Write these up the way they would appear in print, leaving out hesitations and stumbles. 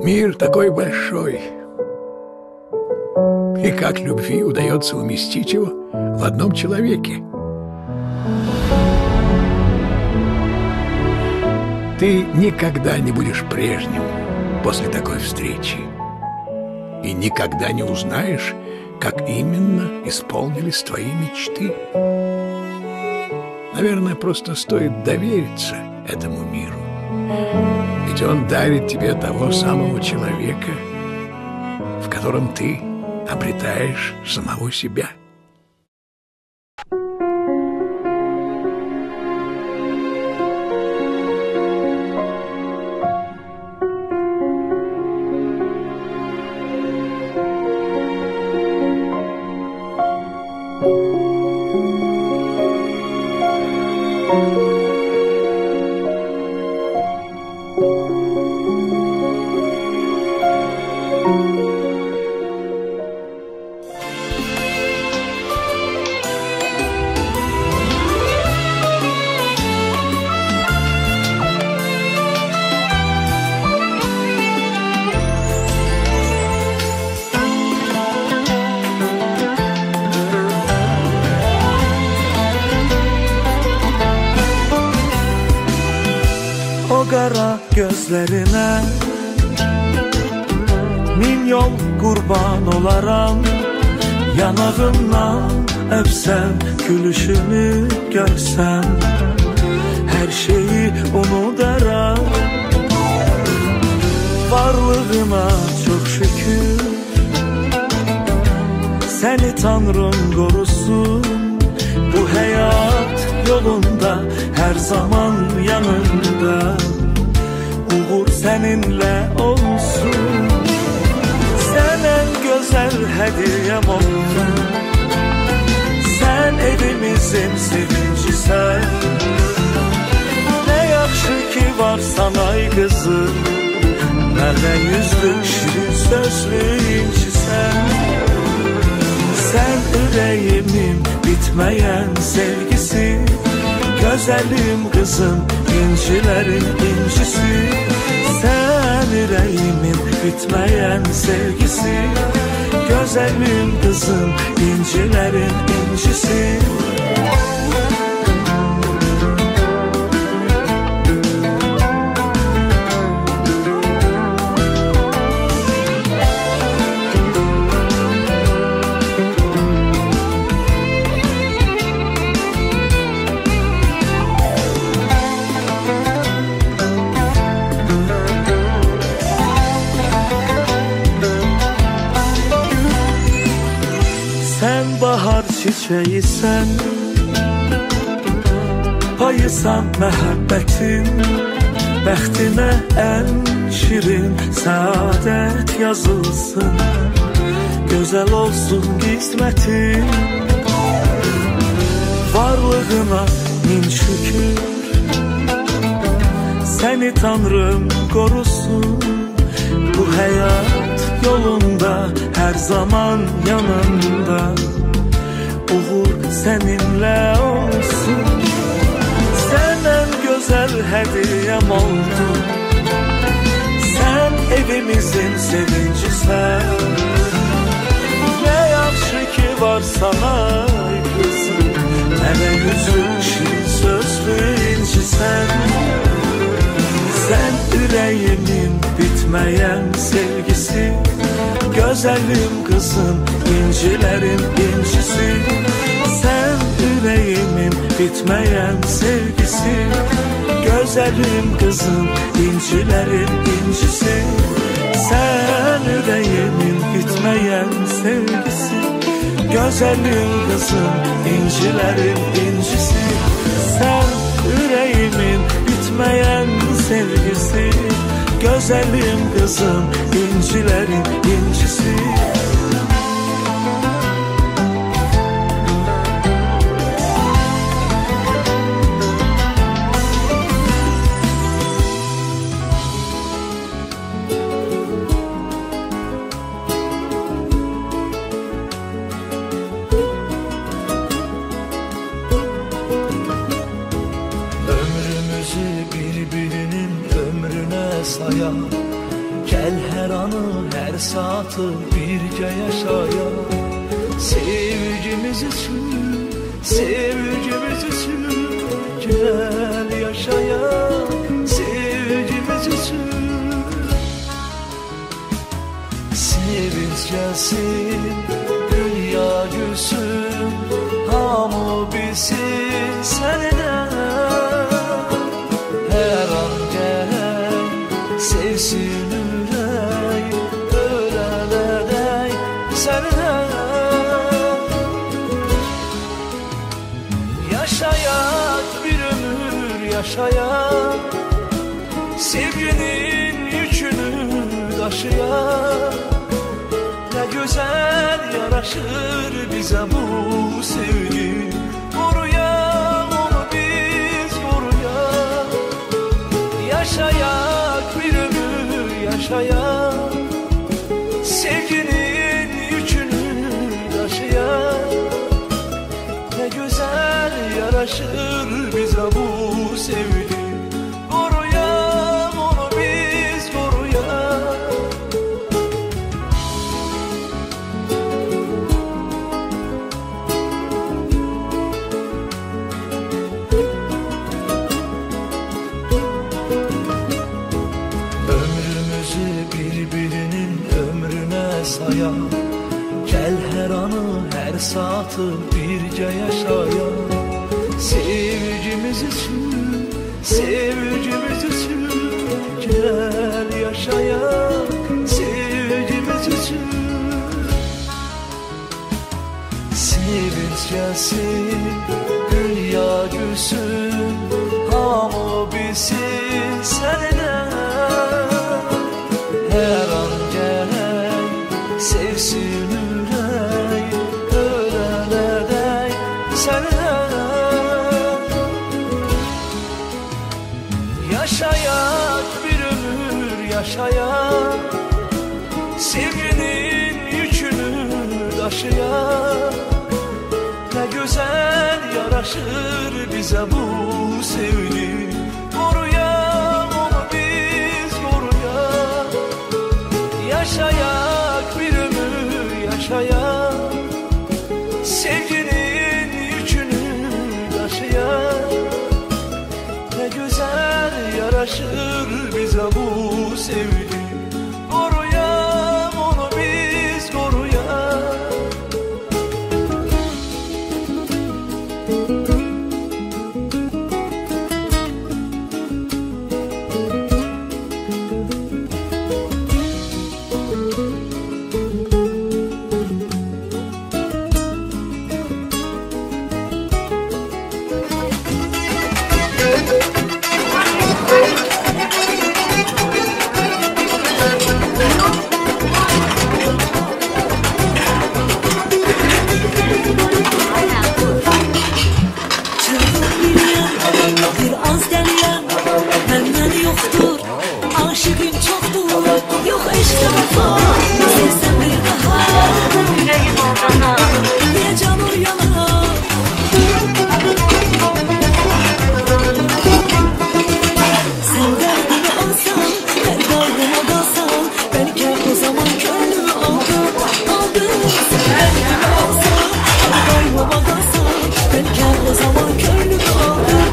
Мир такой большой. И как любви удается уместить его в одном человеке? Ты никогда не будешь прежним после такой встречи. И никогда не узнаешь, как именно исполнились твои мечты. Наверное, просто стоит довериться этому миру. Ведь он дарит тебе того самого человека, в котором ты обретаешь самого себя. O qara gözlərinə min yol qurban olaram. Yanağımdan öpsəm, gülüşünü görsəm, hər şeyi unudaram. Varlığına çox şükür, səni Tanrım qorusun. Bu həyat yolunda hər zaman yanında, uğur səninlə olsun. Sən ən gözəl hədiyyəm oldun, sən evimizin sevincisən. Nə yaxşı ki varsan ay qızım, mənə yüzlü şirin sözlü incisən. Sən ürəyimin bitməyən sevgisi, gözəlim qızım, incilərin incisi. Sən ürəyimin bitməyən sevgisi, gözəlim qızım, incilərin incisi. Bahar çiçeğisən, payısan məhəbbətin. Bəxtinə ən şirin səadət yazılsın, gözəl olsun qismətin. Varlığına min şükür, səni Tanrım qorusun. Bu həyat yolunda hər zaman yanında, uğur səninlə olsun. Sən ən gözəl hədiyyəm oldun, sən evimizin sevincisən. Nə yaxşı ki varsan ay qızım, mənə yüzlü şirin sözlü incisən. Sən ürəyimin bitməyən sevgisi, gözəlim qızım, incilərin incisi. Sən ürəyimin bitməyən sevgisi, gözəlim qızım, incilərin incisi. Sən ürəyimin bitməyən sevgisi, gözəlim qızım, incilərin incisi. Sən ürəyimin bitməyən sevgisi, gözəlim qızım, incilərin incisi. Gel her anı her saati birce yaşayalım. Sevgimiz için, sevgimiz için gel yaşayalım. Sevgimiz için sevinç gelsin, dünya gülsün, hamı bilsin senden. Her an gel sevsin ürək, ölənədək senden. Yaşayak bir ömür yaşayak, sevginin yükünü taşıyak. Ne güzel yaraşır bize bu sevgi. Koruyak onu biz koruyak. Yaşayak bir ömür yaşayak, sevginin yükünü taşıyak. Ne güzel yaraşır bize bu sevgi. Koruyak onu biz koruyak. Ömrümüzü birbirinin ömrüne sayalım. Gel her anı her saati birce yaşayalım. Sevgimiz için, sevgimiz için gel yaşayalım. Sevgimiz için sevinç gelsin, dünya gülsün, hamı bilsin senden. Her an gel sevsin ürək, ölənədək senden. Yaşayak bir ömür yaşayak, sevginin yükünü taşıyak. Ne güzel yaraşır bize bu sevgi. Koruyak onu biz koruyak. Yaşayak bir ömür yaşayak, sevginin yükünü taşıyak. Ne güzel yaraşır bize bu sevgi. Koruyak onu biz koruyak. Bir az deliyem, benden yoktur. Aşıkım çoktur, yok eşte vefa. Sevsem bir daha, yüreğim odana, niye canur yana. Sen derdimi alsan, her dalgıma dalsan, belki o zaman gönlümü aldın. Sen derdimi alsan, her dalgıma dalsan, belki o zaman gönlümü aldın.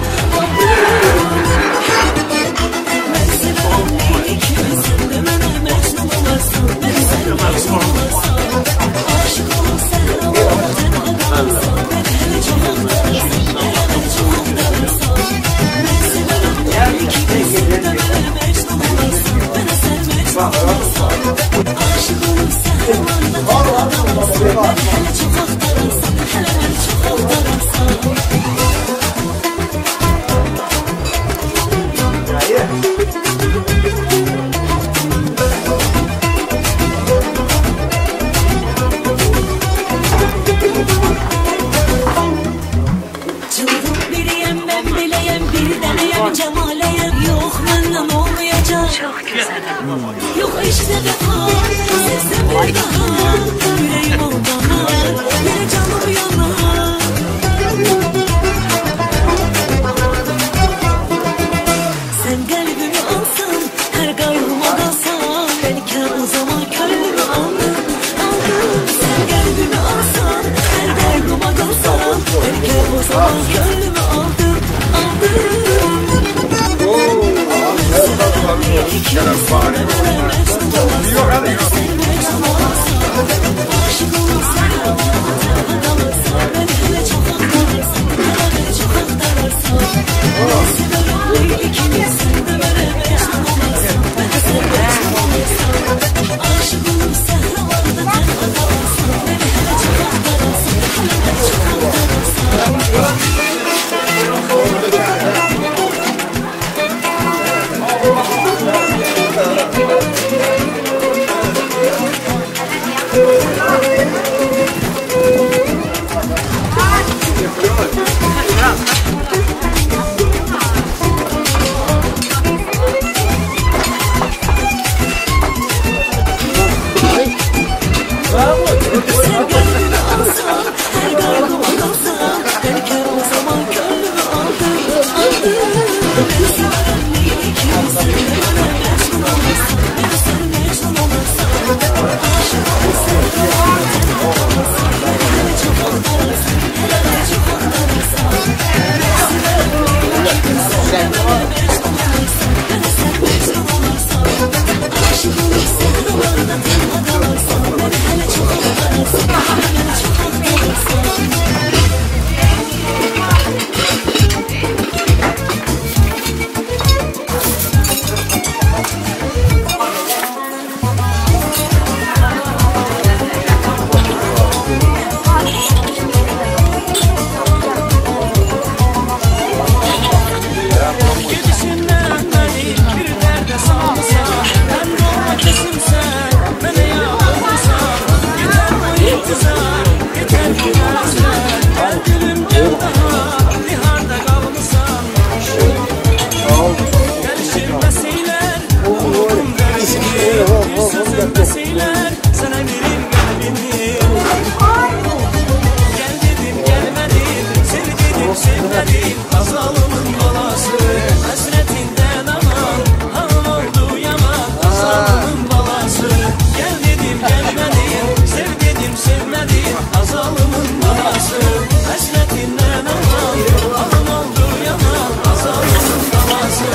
Yok işte vefa, sevsem bir daha, yüreğim odana, yine canım yana. Sen kalbimi alsan, her gayrıma dalsan, beni Gedişindən məni bir dərdə salmısan. Mən doğma kesimsən, mənə yaxınsan. Yetər bu intizar, yetər bu məzlər. Gəl gülüm gəl daha, niharda qalmısan. Gəlişilməsiylər, unutdum dərsini. Bir sözün məsiylər, sənə verim qəlbimi. Gəl dedim gəlmədin, sev dedim sevmədin. Azalımın balası, həsrətindən aman. Halım oldu yaman, azalımın balası. Gəl dedim gəlmədin, sev dedim sevmədin. Azalımın balası, həsrətindən aman. Halım oldu yaman, azalımın balası.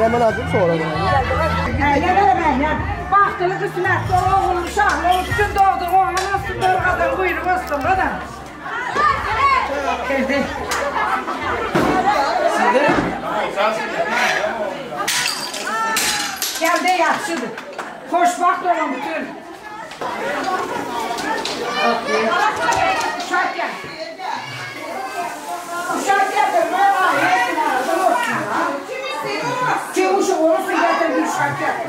hemen hazır sonra. Baktığını kısmet, oğlum uşağım, üstün doğdu, o anasın doğru kadar, buyurun olsun kadar. Geldi. Geldi yaxşıdır. Xoşbaxt olun bütün. Uşaq gəl. Uşaq gətir, mən ayırım, aradan olsun. Kim uşaq olursun, gətir bir uşaq gətir.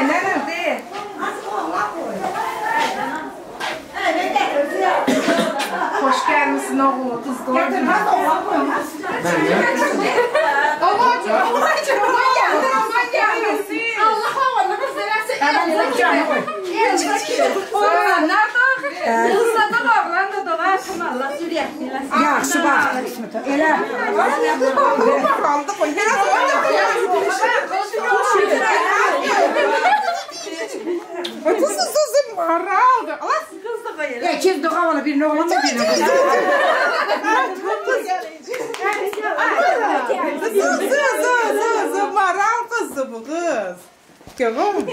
Nədir deyil? Hoş gelmişsin oğlum, kız doğru. Getirmez oğlan koymaz. Babacığım, aman gelmesin. Allah havanı kız vererse. Ben de canı koy. Oğlan nerede? Kızla da oğlan da doğarsın Allah sürüyetmeyle. Yaxşı bax, İsmet. Elə. Qaldı koy. Otuzsuzum maraldı. Allah kız da koyar. Ya kim doğa ona bir oğlan da bir oğlan. Zı maral kızı bu kız. Görüm.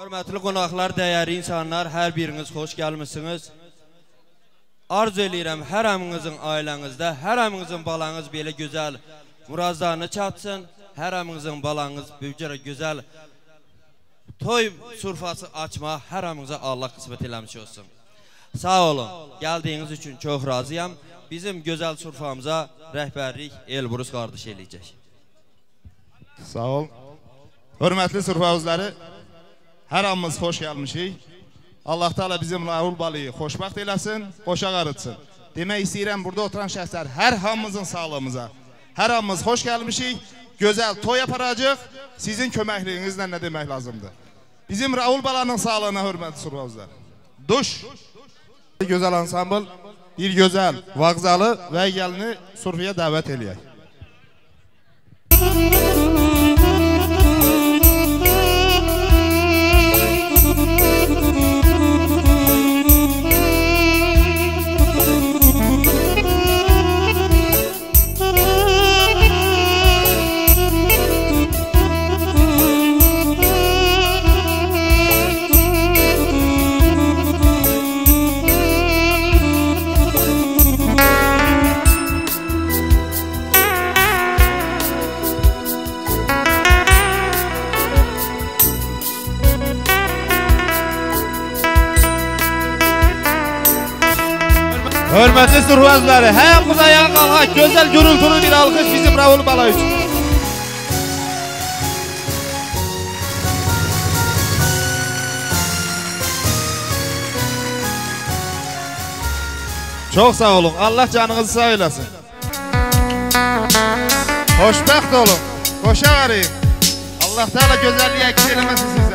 Hörmətli qonaqlar, dəyərli insanlar, hər biriniz xoş gəlmişsiniz. Arzu eləyirəm, hər əminizin ailənizdə, hər əminizin balanız belə gözəl murazlarını çatsın, hər əminizin balanız böycərə gözəl toy surfası açma, hər əminizə Allah qismət eləmiş olsun. Sağ olun, gəldiyiniz üçün çox razıyam. Bizim gözəl surfamıza rəhbərlik Elbrus qardaş eləyəcək. Sağ ol. Hörmətli surfavuzları, hər hamımız xoş gəlmişik. Allah Teala bizim Raul Balıyı xoşbaxt eləsin, xoşa qarıtsın. Demək istəyirəm, burada oturan şəxslər hər hamımızın sağlığımıza, hər hamımız xoş gəlmişik. Gözəl toy aparacaq, sizin köməkliyinizlə nə demək lazımdır? Bizim Raul Balanın sağlığına hörmətli surfavuzlar. Duş. Gözəl ansambl, bir gözəl vağzalı və gəlini surfiyə dəvət eləyək. Hörmətli surfavuzları, həyamız ayağa qalxaq, gözəl gürültülü bir alqış bizim Raul Bala üçün. Çox sağ olun, Allah canınızı sağ eləsin. Xoşbəxt olun, xoşa qarayın. Allah Teala gözəlliyi əks eləməsin sizə.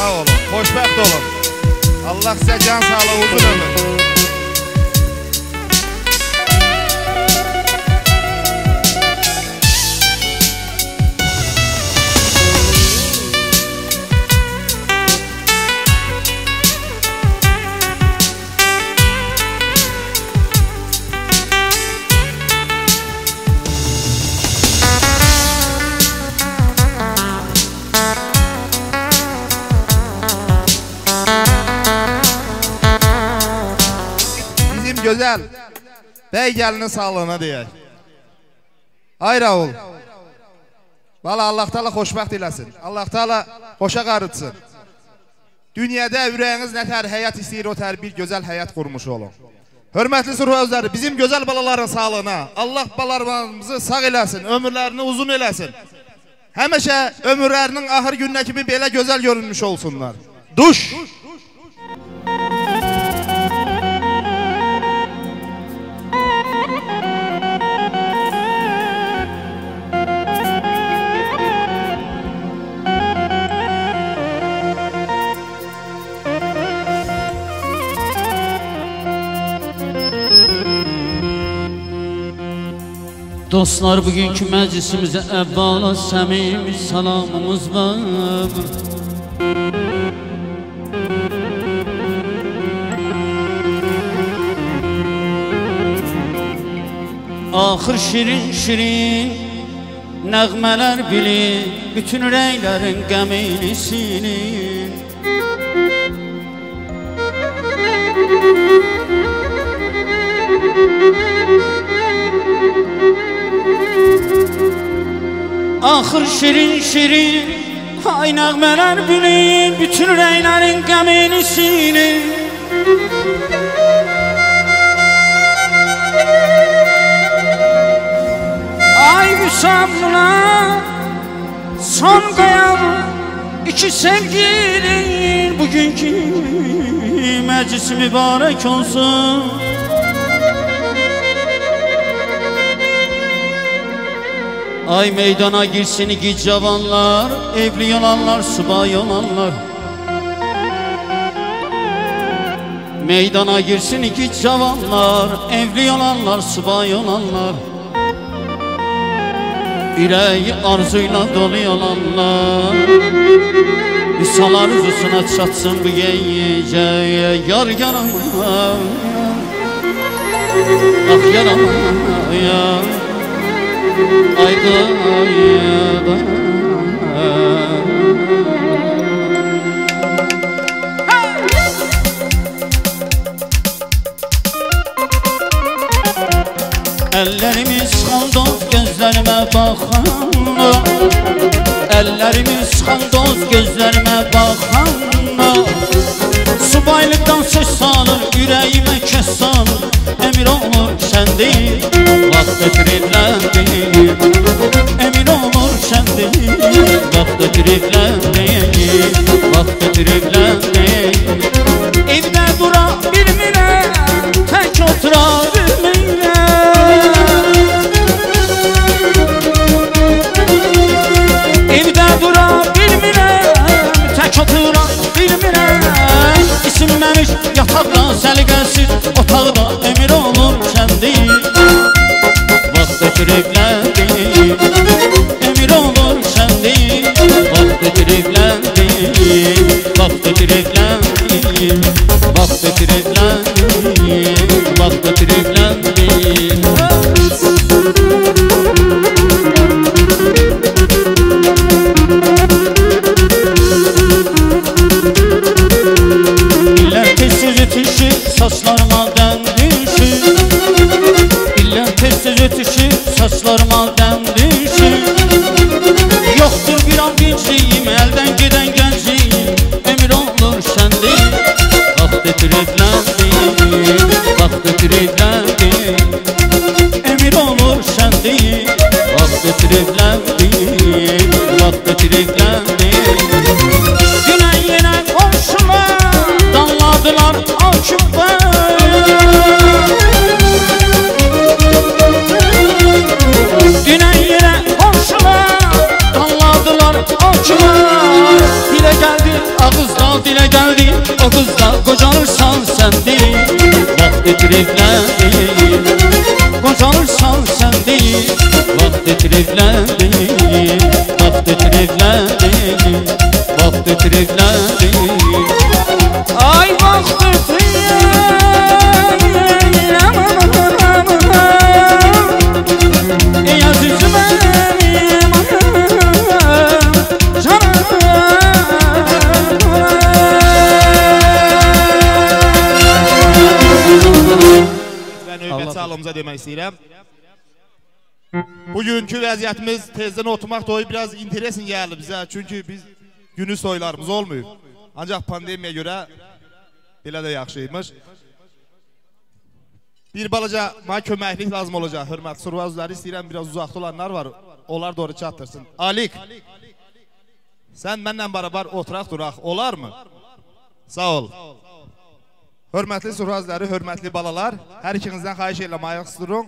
Sağ olun, xoşbəxt olun. Allah sizə can sağlığı, uzun ömür. Gözəl bəy gəlinin sağlığına deyək. Ay Raul, valla Allah Teala xoşbəxt eləsin, Allah Teala xoşa qarıtsın. Dünyada ürəyiniz nətər həyat istəyir, o tər bir gözəl həyat qurmuş olun. Hörmətli Surfa özləri, bizim gözəl balaların sağlığına Allah balalarımızı sağ eləsin, ömürlərini uzun eləsin. Həmişə ömürlərinin ahır gününə kimi belə gözəl görünmüş olsunlar. Duş! Dostlar, bugünkü məclisimizə əvvəla səmimi salamımız var. Axır şirin-şirin nəğmələr bilir, bütün ürəklərin qəmini silin. Axır şirin-şirin ay nəğmələr bilir, bütün ürəklərin qəmini silin. Ay vüsamına son qoyan iki sevgilin, bugünkü məclis mübarək olsun. Ay meydana girsin iki cavanlar, evli olanlar, subay olanlar. Meydana girsin iki cavanlar, evli olanlar, subay olanlar. Yüreği arzuyla dolu olanlar, Visalar uzusuna çatsın bu gece. Yar yarama, ah yarama ya. Ayda ayda ellerimiz kandoz, gözlerime bakan. Ellerimiz kandoz, gözlerime bakan. Subaylıktan söz salır, yüreğime kes salır. Emir olur sen değil, vakti triplendi. Emin olur sen değil, vakti triplendi. Vakti triplendi. Evde dura bilmire, tek otura bilmire. Evde dura bilmire, tek otura bilmire. İsinmemiş yatakla səliqəsiz otaqda emir olur sen değil. Vakti triplendi, emir olur sen değil. Vakti triplendi, vakti triplendi, vakti triplendi, vakti triplendi. İller tez ötüşür, saçlarıma döndüşür. İller tez ötüşür, saçlarıma döndüşür. Yoktur bir an gençliğim, elden giden gençliğim. Emir olur sen değil, vakti triplendi, vakti triplendi. Emir olur sen değil, vakti triplendi, vakti triplendi. Güne yine komşular danladılar aküpler. Güne yine komşular danladılar aküpler. Dile geldi ağızda evləndin Qocalırsan sən deyil Vaxt ötür evləndin Vaxt ötür evləndin Vaxt ötür evləndin Ay vaxt ötür Yaz üzümə Növbət sağlığımıza demək istəyirəm. Bugünkü vəziyyətimiz tezdən oturmaq toyu biraz interesin gəldi bizə. Çünki biz günüz toylarımız olmuyor. Ancaq pandemiyaya görə belə də yaxşıymış. Bir balaca mənə köməklik lazım olacaq. Hörmətli survazları istəyirəm, biraz uzaqda olanlar var. Onlar doğru çatdırsın. Alik, sən mənlə beraber oturaq duraq, olar mı? Sağ ol. Hörmətli survazları, hörmətli balalar, hər ikinizdən xahiş edirəm, ayaq üstürün.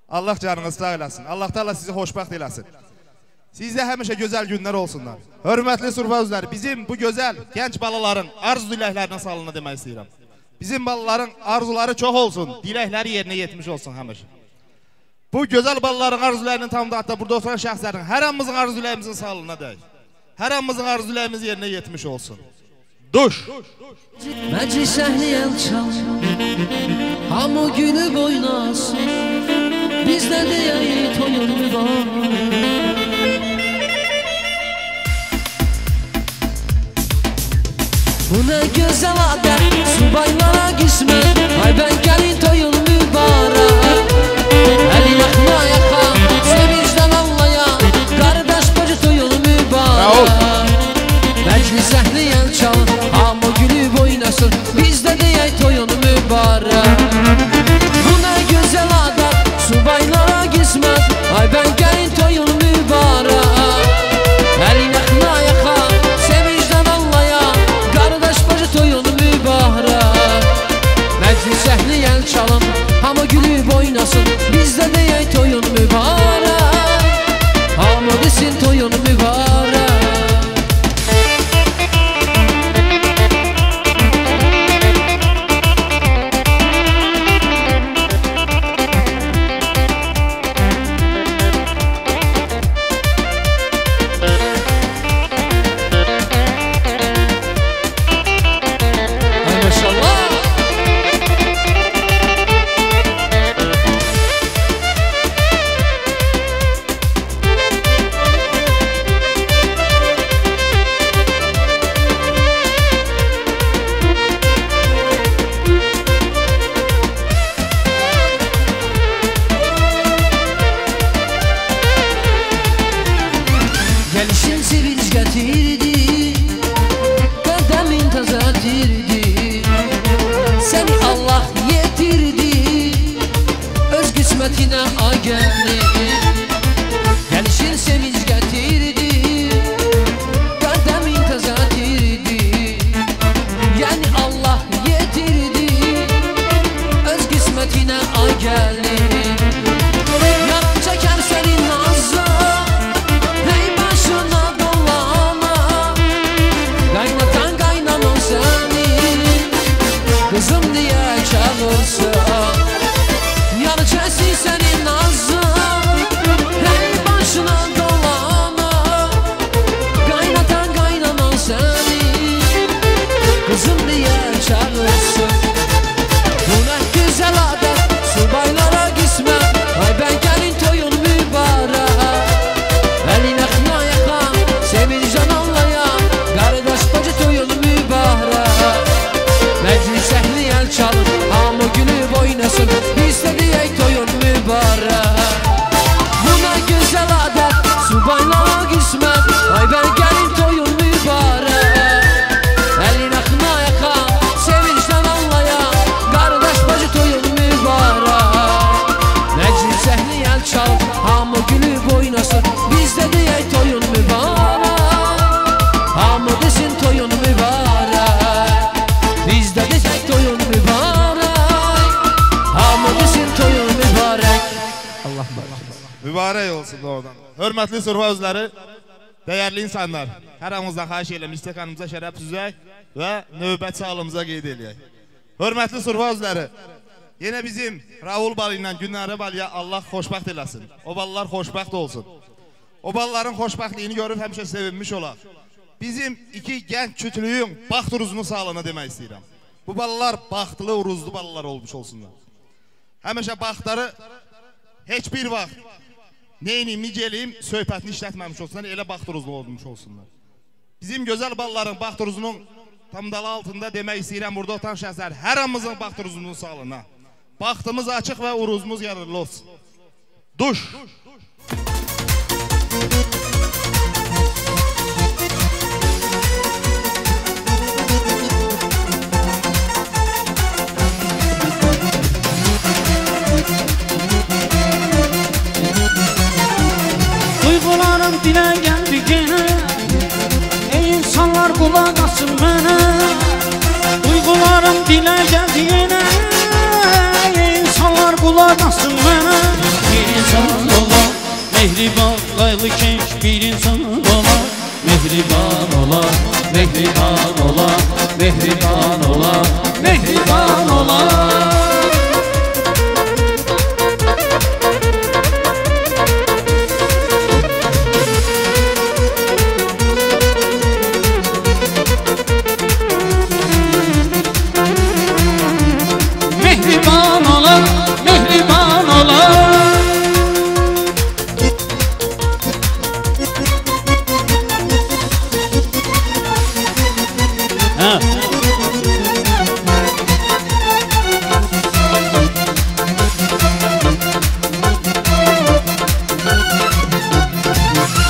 Allah canınızı sağ eləsin. Allah da sizi xoşbəxt eləsin. Sizdə həmişə gözəl günlər olsunlar. Hörmətli survazları, bizim bu gözəl gənc balaların arzu diləklərinə salını demək istəyirəm. Bizim balaların arzuları çox olsun, diləkləri yerinə yetmiş olsun həmişə. Bu gözəl balaların arzularının tamamda hatta burada oturan şəxslərin hər hamımızın arzularımızın salına deyək. Hər hamımızın arzularımız yerinə yetmiş olsun. Duş. Məclis əhli el çal, hamı günü boynasın, bizdə deyək toyun mübarək. Bu nə gözəl adət, subaylara qismət, ay ben gəlin toyun mübarək. Əlin axma yaxa, sevincdən anlaya, qardaş bacı toyun mübarək. Məclis əhli el çal, hamı günü boynasın, bizdə deyək toyun mübarək. Bu nə gözəl adət, subaylara qismət, ay ben gəlin toyun mübarək. Əlin axma yaxa, sevincdən anlaya, qardaş bacı toyun mübarək. Məclis əhli el çalın, hamı günü boynasın, bizdə deyək toyun mübarək. Hamı desin toyun mübarək. Mübarək olsun oradan. Hörmətli survazları, dəyərli insanlar, hər hamımızdan xahiş edirəm, istəkanımıza şərəf süzək və növbət sağlığımıza qeyd eləyək. Hörmətli survazları, Yine bizim Raul Balı ile Günare Balı'ya Allah xoşbaxt eləsin. O balalar xoşbaxt olsun. O balaların xoşbaxtlığını görüp həmişə sevinmiş olaq. Bizim iki genç kütlüyün baxt uruzunu sağlığına demək istəyirəm. Bu balalar baxtılı, uruzlu balalar olmuş olsunlar. Həmişə baxtları heç bir vaxt neyini, niceliyim, söhbətini işlətməmiş olsunlar, elə baxt uruzlu olmuş olsunlar. Bizim gözəl balaların baxt uruzunun tam dalı altında demək istəyirəm, burada otan şəxslər hər hamımızın baxt uruzunun sağlığına. Baxtımız açıq və uruzumuz yararlı olsun. Duş! Duygularım dilə gəldi yenə, ey insanlar qulaq asın mənə. Duygularım dilə gəldi yenə, ey insanlar qulaq asın mənə. Bir insan olar, mehriban, qaylı keş bir insan olar. Mehriban olar, mehriban olar, mehriban olar, mehriban olar. Mehriban olar, mehriban olar.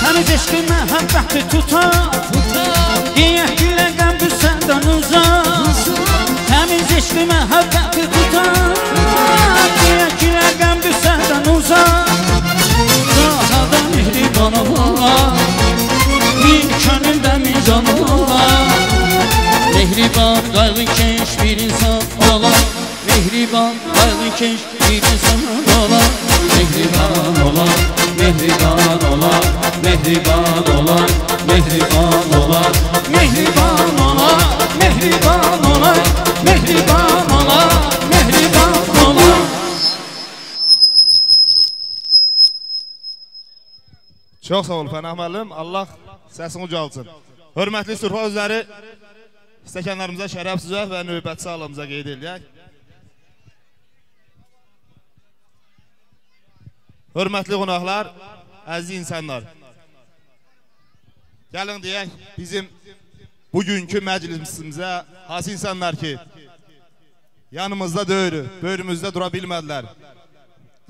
Təmiz eşqi məhəbbəti tutar, deyək ki ləqəm bu səndən uzaq. Təmiz eşqi məhəbbəti tutar, deyək ki ləqəm bu səndən uzaq. Daha da mehriban olar, min könüldə min can olar. Mehriban, qaylı keş bir insan olar. Mehriban, qaylı keş bir insan olar. Mehriban olar, mehriban olar, mehriban olar, mehriban olar, mehriban olar, mehriban olar, mehriban olar, mehriban olar. Çox sağ ol Pənah müəllim. Allah səsini ucaltsın. Hörmətli Surfa özləri, stəkanlarımıza şərəf süzək və növbəti sağlığımıza qeyd edək. Hörmətli qonaqlar, əziz insanlar. Gəlin deyək, bizim bugünkü məclisimizə has insanlar ki, yanımızda döyürü, böyrümüzdə dura bilmədilər.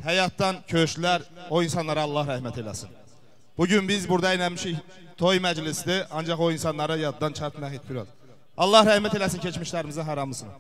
Həyatdan köşklər, o insanlara Allah rəhmət eləsin. Bugün biz burada eləmişik toy məclisdir, ancaq o insanlara yaddan çarpmaq etmiyor. Allah rəhmət eləsin keçmişlərimizin haramısını.